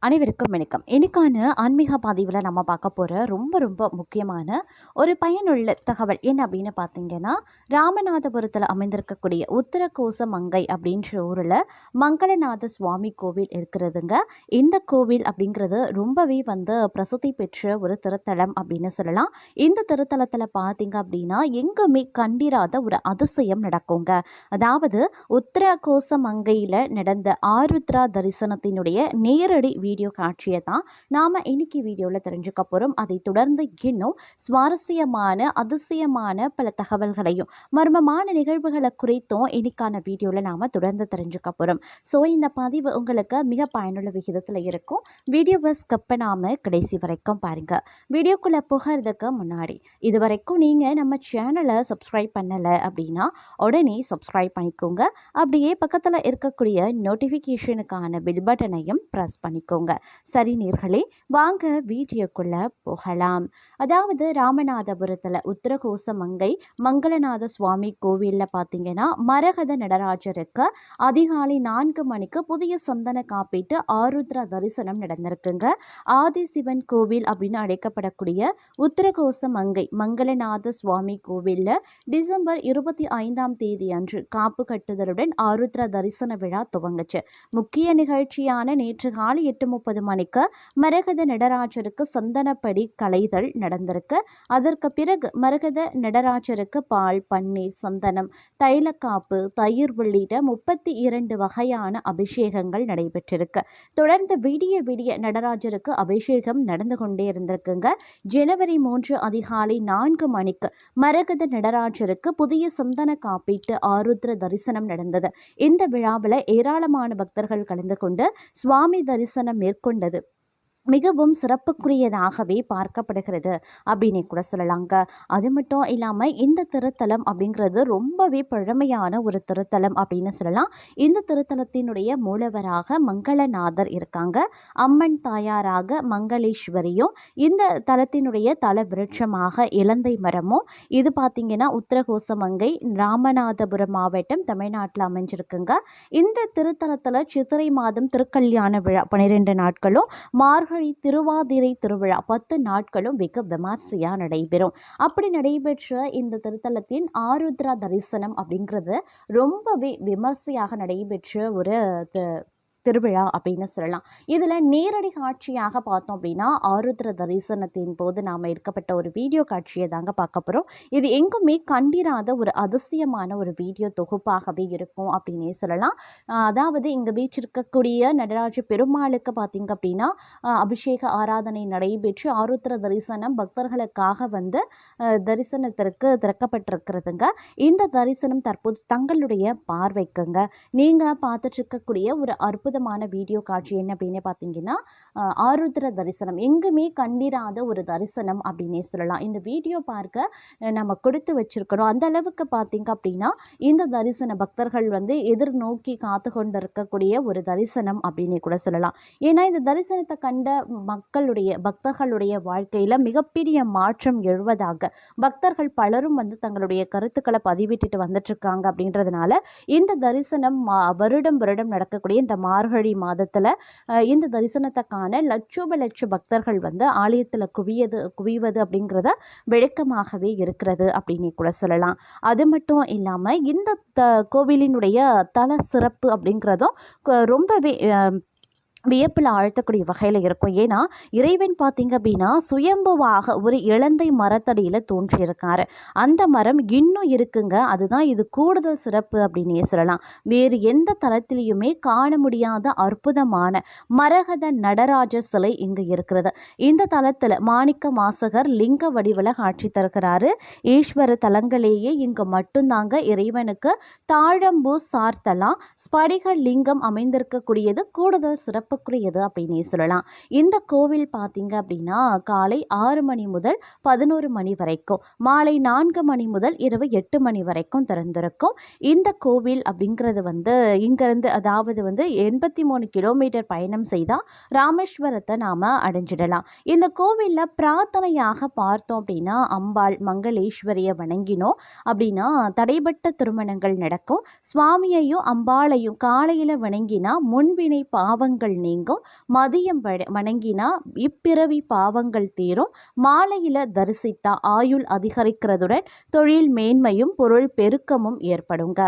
அனைவருக்கும் வணக்கம். இன்னைக்கான ஆன்மீக பதிவில் நம்ம பார்க்க போகிற ரொம்ப ரொம்ப முக்கியமான ஒரு பயனுள்ள தகவல் என்ன அப்படின்னு பார்த்தீங்கன்னா, ராமநாதபுரத்தில் அமைந்திருக்கக்கூடிய உத்தரகோச மங்கை அப்படின்ற ஊரில் மங்களநாத சுவாமி கோவில் இருக்கிறதுங்க. இந்த கோவில் அப்படிங்கிறது ரொம்பவே பிரசித்தி பெற்ற ஒரு திருத்தலம் அப்படின்னு சொல்லலாம். இந்த திருத்தலத்தில் பார்த்தீங்க அப்படின்னா எங்குமே கண்டிராத ஒரு அதிசயம் நடக்குங்க. அதாவது உத்தரகோச மங்கையில் நடந்த ஆருத்ரா தரிசனத்தினுடைய நேரடி வீடியோ காட்சியை தான் நாம் இன்னைக்கு வீடியோவில் தெரிஞ்சுக்க போகிறோம். அதை தொடர்ந்து இன்னும் சுவாரஸ்யமான அதிசயமான பல தகவல்களையும் மர்மமான நிகழ்வுகளை குறித்தும் இன்னைக்கான வீடியோவில் நாம் தொடர்ந்து தெரிஞ்சுக்க போகிறோம். ஸோ இந்த பதிவு உங்களுக்கு மிக பயனுள்ள விகிதத்தில் இருக்கும். வீடியோவை ஸ்கிப் பண்ணாமல் கடைசி வரைக்கும் பாருங்கள். வீடியோக்குள்ளே போகிறதுக்கு முன்னாடி இது வரைக்கும் நீங்கள் நம்ம சேனலை சப்ஸ்கிரைப் பண்ணலை அப்படின்னா உடனே சப்ஸ்கிரைப் பண்ணிக்கோங்க. அப்படியே பக்கத்தில் இருக்கக்கூடிய நோட்டிஃபிகேஷனுக்கான பெல் பட்டனையும் ப்ரெஸ் பண்ணிக்கோங்க. சரி நேர்களே, வாங்க வீடியோக்குள்ள போகலாம். அதாவது ராமநாதபுரத்தில் உத்தரகோச மங்கை மங்களநாத சுவாமி கோவிலில் பார்த்தீங்கன்னா மரகத நடராஜருக்கு அதிகாலை 4 மணிக்கு புதிய சந்தன காப்பீட்டு ஆருத்ரா தரிசனம் நடந்திருக்குங்க. ஆதிசிவன் கோவில் அப்படின்னு அழைக்கப்படக்கூடிய உத்தரகோச மங்கை மங்களநாத சுவாமி கோவிலில் டிசம்பர் 25ஆம் தேதி அன்று காப்பு கட்டுதலுடன் ஆருத்ரா தரிசன விழா துவங்குச்சு. முக்கிய நிகழ்ச்சியான நேற்று காலை 8:30 மணிக்கு மரகத நடராஜருக்கு சந்தனப்படி கலைதல் நடந்திருக்கு. அதற்கு பிறகு மரகத நடராஜருக்கு பால், பன்னீர், சந்தனம், தைலக்காப்பு, தயிர் உள்ளிட்ட 32 வகையான அபிஷேகங்கள் நடைபெற்றிருக்கு. தொடர்ந்து விடிய விடிய நடராஜருக்கு அபிஷேகம் நடந்து கொண்டே இருந்திருக்குங்க. ஜனவரி 3 அதிகாலை 4 மணிக்கு மரகத நடராஜருக்கு புதிய சந்தன காப்பீட்டு ஆருத்ர தரிசனம் நடந்தது. இந்த விழாவில் ஏராளமான பக்தர்கள் கலந்து கொண்டு சுவாமி தரிசனம் மேற்கொண்டது மிகவும் சிறப்புக்குரியதாகவே பார்க்கப்படுகிறது அப்படின்னு கூட சொல்லலாங்க. அது மட்டும் இல்லாமல் இந்த திருத்தலம் அப்படிங்கிறது ரொம்பவே பழமையான ஒரு திருத்தலம் அப்படின்னு சொல்லலாம். இந்த திருத்தலத்தினுடைய மூலவராக மங்களநாதர் இருக்காங்க. அம்மன் தாயாராக மங்களேஸ்வரியும், இந்த தலத்தினுடைய தல விருட்சமாக இலந்தை மரமும். இது பார்த்தீங்கன்னா உத்தரகோச மங்கை ராமநாதபுரம் மாவட்டம் தமிழ்நாட்டில் அமைஞ்சிருக்குங்க. இந்த திருத்தலத்தில் சித்திரை மாதம் திருக்கல்யாண விழா 12 நாட்களும், மார்கழி திருவாதிரை திருவிழா 10 நாட்களும் வெகு விமர்சையா நடைபெறும். அப்படி நடைபெற்ற இந்த திருத்தலத்தின் ஆருத்ரா தரிசனம் அப்படிங்கிறது ரொம்பவே விமர்சையாக நடைபெற்ற ஒரு திருவிழா அப்படின்னு சொல்லலாம். இதில் நேரடி காட்சியாக பார்த்தோம் அப்படின்னா ஆருத்ர தரிசனத்தின் போது நாம் எடுக்கப்பட்ட ஒரு வீடியோ காட்சியை தாங்க பார்க்க போகிறோம். இது எங்குமே கண்டிராத ஒரு அதிசயமான ஒரு வீடியோ தொகுப்பாகவே இருக்கும் அப்படின்னே சொல்லலாம். அதாவது இங்கே வீற்றிருக்கக்கூடிய நடராஜ பெருமாளுக்கு பார்த்தீங்க அப்படின்னா அபிஷேக ஆராதனை நடைபெற்று ஆருத்ர தரிசனம் பக்தர்களுக்காக தரிசனத்திற்கு திறக்கப்பட்டிருக்கிறதுங்க. இந்த தரிசனம் தற்போது தங்களுடைய பார்வைக்குங்க. நீங்கள் பார்த்துட்டு இருக்கக்கூடிய ஒரு அற்புதமான வீடியோ காட்சி என்ன அப்படின்னு பார்த்தீங்கன்னா ஆருத்ர தரிசனம், எங்குமே கண்டிராத ஒரு தரிசனம் அப்படின்னே சொல்லலாம். இந்த வீடியோ பார்க்க நம்ம கொடுத்து வச்சிருக்கிறோம். அந்த அளவுக்கு பார்த்தீங்க அப்படின்னா இந்த தரிசன பக்தர்கள் எதிர்நோக்கி காத்து கொண்டு இருக்கக்கூடிய ஒரு தரிசனம் அப்படின்னே கூட சொல்லலாம். ஏன்னா இந்த தரிசனத்தை கண்ட பக்தர்களுடைய வாழ்க்கையில் மிகப்பெரிய மாற்றம் எழுவதாக பக்தர்கள் பலரும் தங்களுடைய கருத்துக்களை பதிவிட்டுட்டு வந்துட்டு இருக்காங்க. அப்படின்றதுனால இந்த தரிசனம் வருடம் வருடம் நடக்கக்கூடிய இந்த மார்கழி மாதத்தில் இந்த தரிசனத்தை காண லட்ச பக்தர்கள் ஆலயத்தில் குவிவது அப்படிங்கிறத விளக்கமாகவே இருக்கிறது அப்படின்னு கூட சொல்லலாம். அது மட்டும் இல்லாமல் இந்த கோவிலினுடைய தல சிறப்பு அப்படிங்கிறதும் ரொம்பவே வியப்பில் ஆழ்த்தக்கூடிய வகையில் இருக்கும். ஏன்னா இறைவன் பார்த்தீங்க அப்படின்னா சுயம்புவாக ஒரு இலந்தை மரத்தடியில் தோன்றியிருக்காரு. அந்த மரம் இன்னும் இருக்குங்க. அதுதான் இது கூடுதல் சிறப்பு அப்படின்னே சொல்லலாம். வேறு எந்த தலத்திலையுமே காண முடியாத அற்புதமான மரகத நடராஜ சிலை இங்கு இருக்கிறது. இந்த தலத்தில் மாணிக்க வாசகர் லிங்க வடிவில் காட்சி தருகிறாரு. ஈஸ்வர தலங்களேயே இங்கு மட்டும்தாங்க இறைவனுக்கு தாழம்பூ சார்த்தலாம் ஸ்படிக லிங்கம் அமைந்திருக்கக்கூடியது கூடுதல் சிறப்பு அப்படின்னே சொல்லலாம். இந்த கோவில் பார்த்தீங்க அப்படின்னா காலை 6 மணி முதல் 11 மணி வரைக்கும், மாலை 4 மணி முதல் இரவு 8 மணி வரைக்கும் திறந்திருக்கும். இந்த கோவில் அப்படிங்கிறது இங்கிருந்து அதாவது 83 கிலோமீட்டர் பயணம் செய்தால் ராமேஸ்வரத்தை நாம அடைஞ்சிடலாம். இந்த கோவிலில் பிரார்த்தனையாக பார்த்தோம் அப்படின்னா அம்பாள் மங்களேஸ்வரியை வணங்கினோம் அப்படின்னா தடைபட்ட திருமணங்கள் நடக்கும். சுவாமியையும் அம்பாளையும் காலையில் வணங்கினா முன்வினை பாவங்கள் நீங்கும், மதியம் வணங்கினா இப்பிறவி பாவங்கள் தீரும், மாலையில தரிசித்தா ஆயுள் அதிகரிக்கிறதுடன் தொழில் மேன்மையும் பொருள் பெருக்கமும் ஏற்படுங்க.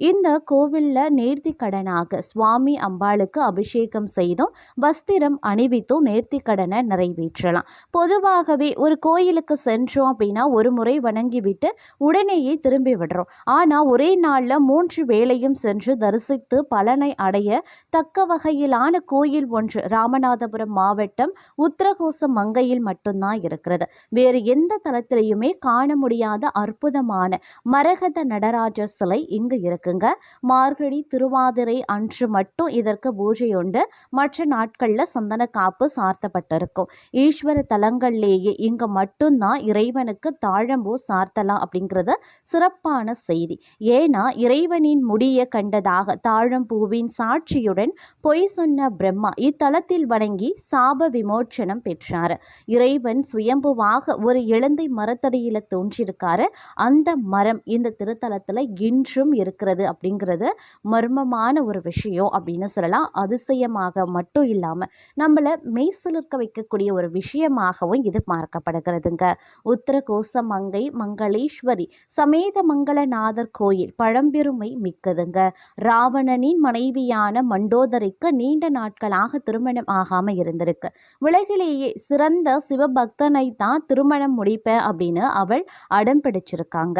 இந்த கோவில்ல நேர்த்தி கடனாக சுவாமி அம்பாளுக்கு அபிஷேகம் செய்தும் வஸ்திரம் அணிவித்தும் நேர்த்தி கடனை நிறைவேற்றலாம். பொதுவாகவே ஒரு கோயிலுக்கு சென்றோம் அப்படின்னா ஒரு முறை வணங்கிவிட்டு உடனேயே திரும்பி விடுறோம். ஆனால் ஒரே நாளில் 3 வேளையும் சென்று தரிசித்து பலனை அடைய தக்க வகையிலான கோயில் ஒன்று ராமநாதபுரம் மாவட்டம் உத்தரகோச மங்கையில் மட்டும்தான் இருக்கிறது. வேறு எந்த தலத்திலையுமே காண முடியாத அற்புதமான மரகத நடராஜர் சிலை இங்கு இருக்குங்க. மார்கழி திருவாதிரை அன்று மட்டும் இதற்கு பூஜை உண்டு. மற்ற நாட்களில் சந்தன காப்பு சார்த்தப்பட்டிருக்கும். ஈஸ்வர தலங்கள்லேயே இங்கு மட்டும்தான் இறைவனுக்கு தாழம்பூ சார்த்தலாம் அப்படிங்கிறது சிறப்பான செய்தி. ஏன்னா இறைவனின் முடிய கண்டதாக தாழம்பூவின் சாட்சியுடன் பொய் சொன்ன பிரம்மா இத்தலத்தில் வணங்கி சாப விமோச்சனம் பெற்றார். இறைவன் சுயம்புவாக ஒரு இலந்தை மரத்தடியில தோன்றியிருக்காரு. அந்த மரம் இந்த திருத்தலத்துல இன்றும் இருக்கிறது அப்படிங்கிறது மர்மமான ஒரு விஷயம் அப்படின்னு சொல்லலாம். அதிசயமாக மட்டும் இல்லாம நம்மள மெய்சிலிர்க்க வைக்கக்கூடிய ஒரு விஷயமாகவும் இது பார்க்கப்படுகிறதுங்க. உத்தரகோச மங்கை மங்களேஸ்வரி சமேத மங்களநாதர் கோயில் பழம்பெருமை மிக்கதுங்க. ராவணனின் மனைவியான மண்டோதரிக்கு நீண்ட நாட்களாக திருமணம் ஆகாம இருந்திருக்கு. உலகிலேயே சிறந்த சிவபக்தனை தான் திருமணம் முடிப்பேன் அப்படின்னு அவள் அடம் பிடிச்சிருக்காங்க.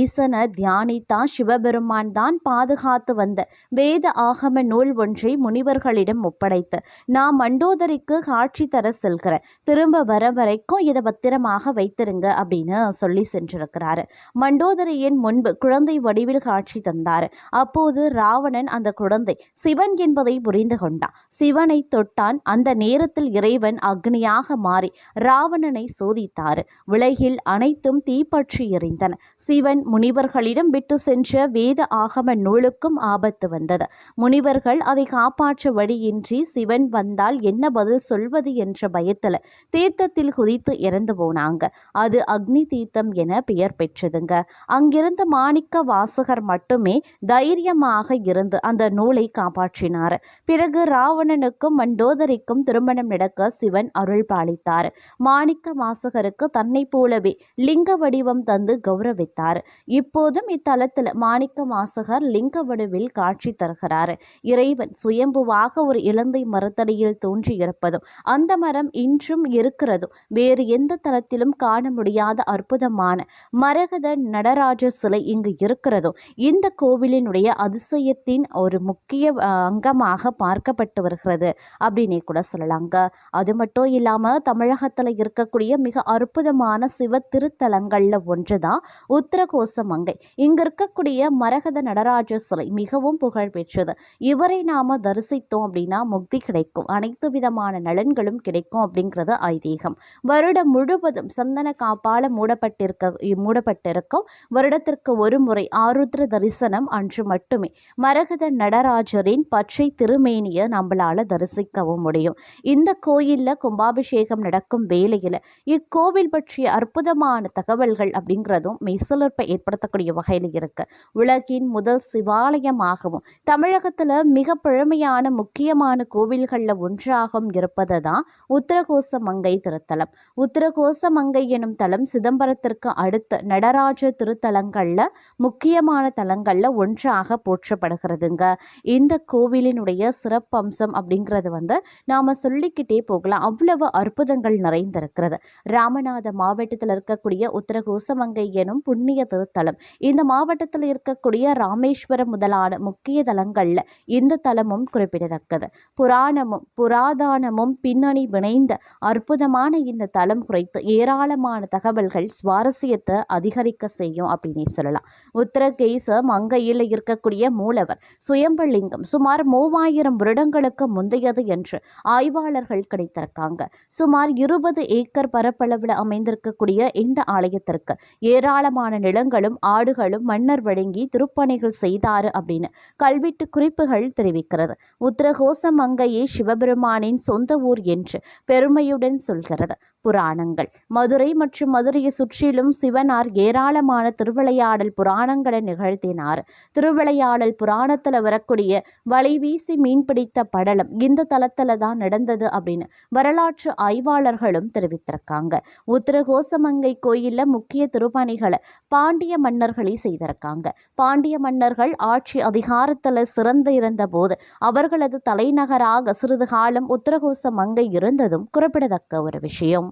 ஈசனை தியானித்தா சிவபெருமான் தான் பாதுகாத்து வந்த வேத ஆகம நூல் ஒன்றை முனிவர்களிடம் ஒப்படைத்து நான் மண்டோதரிக்கு காட்சி தர செல்கிறேன், திரும்ப வர வரைக்கும் இதை பத்திரமாக வைத்திருங்க அப்படின்னு சொல்லி சென்றிருக்கிறாரு. மண்டோதரியின் முன்பு குழந்தை வடிவில் காட்சி தந்தார். அப்போது ராவணன் அந்த குழந்தை சிவன் என்பதை புரிந்து கொண்டான். சிவனை தொட்டான். அந்த நேரத்தில் இறைவன் அக்னியாக மாறி ராவணனை சோதித்தார். உலகில் அனைத்தும் தீப்பற்றி எரிந்தன. சிவன் முனிவர்களிடம் விட்டு சென்ற வேத ஆகம நூலுக்கும் ஆபத்து வந்தது. முனிவர்கள் அதை காப்பாற்ற வழியின்றி சிவன் வந்தால் என்ன பதில் சொல்வது என்ற பயத்தில் தீர்த்தத்தில் குதித்து இறந்து போனாங்க. அது அக்னி தீர்த்தம் என பெயர் பெற்றதுங்க. அங்கிருந்த மாணிக்க வாசகர் மட்டுமே தைரியமாக இருந்து அந்த நூலை காப்பாற்றினார். பிறகு ராவணனுக்கும் மண்டோதரிக்கும் திருமணம் நடக்க சிவன் அருள் பாலித்தார். மாணிக்க வாசகருக்கு தன்னை போலவே லிங்க வடிவம் தந்து கௌரவித்தார். இப்போதும் இத்தலத்தில் மாணிக்க வாசகர் லிங்க வடிவில் காட்சி தருகிறார். இறைவன் சுயம்புவாக ஒரு இலந்தை மரத்தடியில் தோன்றி இருப்பதும் அந்த மரம் இன்றும் இருக்கிறதும் வேறு எந்த தலத்திலும் காண முடியாத அற்புதமான மரகத நடராஜர் சிலை இங்கு இருக்கிறதும் இந்த கோவிலினுடைய அதிசயத்தின் ஒரு முக்கிய அங்கமாக பார்க்கப்பட்டு வருகிறது அப்படின்னே கூட சொல்லலாங்க. அது மட்டும் இல்லாமல் தமிழகத்தில் இருக்கக்கூடிய மிக அற்புதமான சிவ திருத்தலங்களில் ஒன்று தான் உத்தரகோச மங்கை. இங்கே இருக்கக்கூடிய மரகத நடராஜர் சிலை மிகவும் புகழ் பெற்றது. இவரை நாம தரிசித்தோம் அப்படின்னா முக்தி கிடைக்கும், அனைத்து விதமான நலன்களும் கிடைக்கும் அப்படிங்கிறது ஐதீகம். வருடம் முழுவதும் சந்தன காப்பால மூடப்பட்டிருக்கும். வருடத்திற்கு ஒரு முறை ஆருத்ர தரிசனம் அன்று மட்டுமே மரகத நடராஜரின் பச்சை திருமேனியை நம்மளால தரிசிக்கவும் முடியும். இந்த கோயில்ல கும்பாபிஷேகம் நடக்கும் வேளையில் இக்கோவில் பற்றிய அற்புதமான தகவல்கள் அப்படிங்கிறதும் மெய்சிலிர்ப்பை ஏற்படுத்தக்கூடிய வகையில் இருக்கு. உலகின் முதல் சிவாலயமாகவும் தமிழகத்துல மிக பழமையான முக்கியமான கோவில்கள்ல ஒன்றாகவும் இருப்பது தான் உத்தரகோச மங்கை திருத்தலம். உத்தரகோச மங்கை எனும் தலம் சிதம்பரத்திற்கு அடுத்த நடராஜ திருத்தலங்கள்ல முக்கியமான தலங்கள்ல ஒன்றாக போற்றப்படுகிறதுங்க. இந்த கோவிலினுடைய சிறப்பம்சம் அப்படிங்கிறது நாம சொல்லிக்கிட்டே போகலாம். அவ்வளவு அற்புதங்கள் நிறைந்திருக்கிறது. ராமநாத மாவட்டத்தில் இருக்கக்கூடிய உத்தரகோசமங்கை எனும் புண்ணிய திருத்தலம். இந்த மாவட்டத்தில் இருக்கக்கூடிய ராமேஸ்வரம் முதலான முக்கிய தலங்கள்ல இந்த தலமும் குறிப்பிடத்தக்கது. புராதானமும் பின்னணி வினைந்த அற்புதமான இந்த தலம் குறித்து ஏராளமான தகவல்கள் சுவாரஸ்யத்தை அதிகரிக்க செய்யும் அப்படின்னு சொல்லலாம். உத்தரகேச மங்கையில் இருக்கக்கூடிய மூலவர் சுயம்பலிங்கம் சுமார் 3000 வருடங்களுக்கு முந்தையது என்று ஆய்வாளர்கள் கிடைத்திருக்காங்க. சுமார் 20 ஏக்கர் பரப்பளவில் அமைந்திருக்கக்கூடிய இந்த ஆலயத்திற்கு ஏராளமான நிலங்களும் ஆடுகளும் மன்னர் வழங்கி திருப்பணிகள் செய்தாரு அப்படின்னு கல்வெட்டு குறிப்புகள் தெரிவிக்கிறது. உத்தரகோச மங்கையை சிவபெருமானின் சொந்த ஊர் என்று பெருமையுடன் சொல்கிறது. புராணங்கள். மதுரை மற்றும் மதுரையை சுற்றிலும் சிவனார் ஏராளமான திருவிளையாடல் புராணங்களை நிகழ்த்தினார். திருவிளையாடல் புராணத்தில் வரக்கூடிய வலை வீசி மீன் பிடித்த படலம் இந்த தலத்தில் தான் நடந்தது அப்படின்னு வரலாற்று ஆய்வாளர்களும் தெரிவித்திருக்காங்க. உத்தரகோசமங்கை கோயிலில் முக்கிய திருப்பணிகளை பாண்டிய மன்னர்களே செய்திருக்காங்க. பாண்டிய மன்னர்கள் ஆட்சி அதிகாரத்தில் சிறந்து இருந்த போது அவர்களது தலைநகராக சிறிது காலம் உத்தரகோசமங்கை இருந்ததும் குறிப்பிடத்தக்க ஒரு விஷயம்.